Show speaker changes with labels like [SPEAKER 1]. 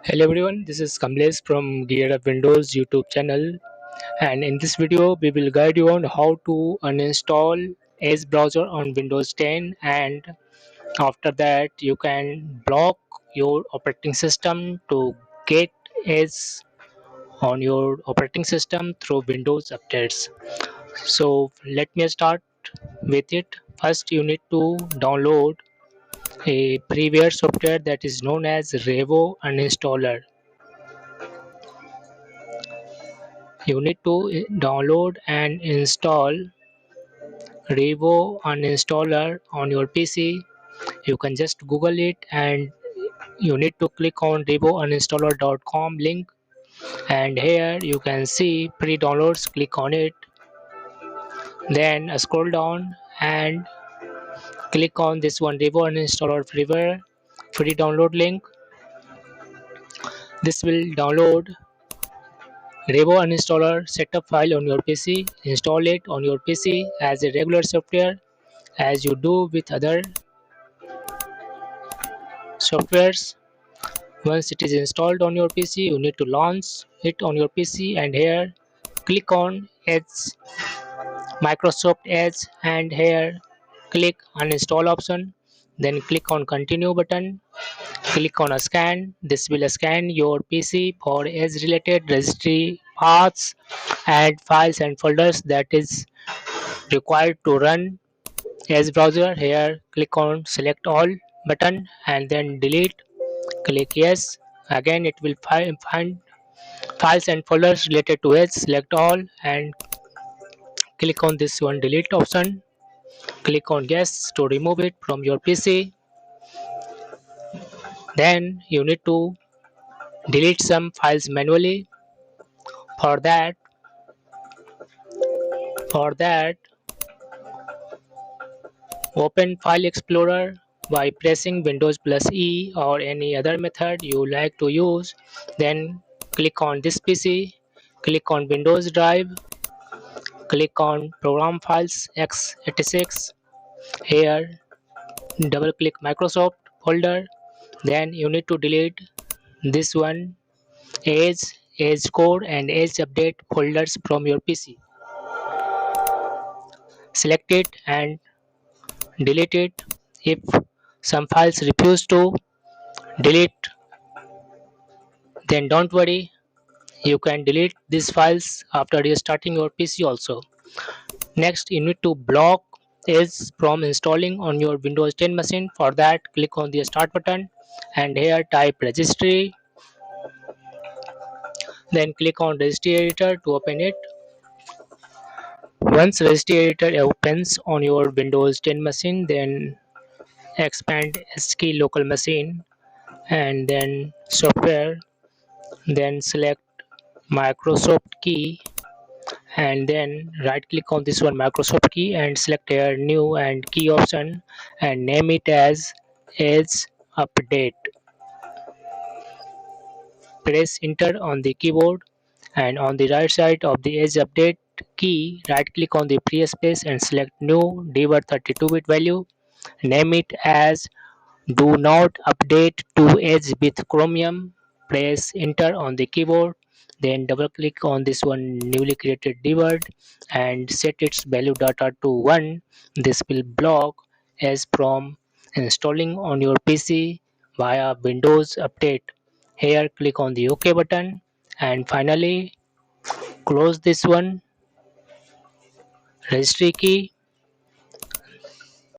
[SPEAKER 1] Hello everyone, this is Kamlesh from Gear Up Windows YouTube channel, and in this video we will guide you on how to uninstall Edge browser on Windows 10, and after that you can block your operating system to get Edge on your operating system through Windows updates. So let me start with it. First you need to download a freeware software that is known as Revo Uninstaller. You need to download and install Revo Uninstaller on your PC. You can just Google it and you need to click on revouninstaller.com link, and here you can see pre-downloads. Click on it, then scroll down and click on this one, Revo Uninstaller freeware free download link. This will download Revo Uninstaller setup file on your PC. Install it on your PC as a regular software as you do with other softwares. Once it is installed on your PC, you need to launch it on your PC, and here click on Edge, Microsoft Edge, and here click uninstall option. Then click on continue button. Click on a scan. This will scan your PC for Edge related registry paths and files and folders that is required to run Edge browser. Here click on select all button and then delete. Click yes. Again it will find files and folders related to it. Select all and click on this one delete option. Click on yes to remove it from your PC. Then you need to delete some files manually. For that open File Explorer by pressing Windows plus E or any other method you like to use. Then click on this PC. Click on Windows Drive. Click on Program Files x86. Here double click Microsoft folder. Then you need to delete this one Edge code and Edge update folders from your PC. Select it and delete it. If some files refuse to delete, then don't worry, you can delete these files after restarting your PC also. Next, you need to block Edge from installing on your Windows 10 machine. For that, click on the start button and here type registry. Then click on registry editor to open it. Once registry editor opens on your Windows 10 machine, then expand ASCII local machine and then software, then select Microsoft key and then right click on this one Microsoft key and select here new and key option and name it as Edge Update. Press enter on the keyboard and on the right side of the Edge Update key, right click on the free space and select new debug 32-bit value. Name it as do not update to Edge with Chromium. Press enter on the keyboard. Then double click on this one newly created debug and set its value data to 1. This will block Edge from installing on your PC via Windows Update. Here click on the OK button and finally close this one registry key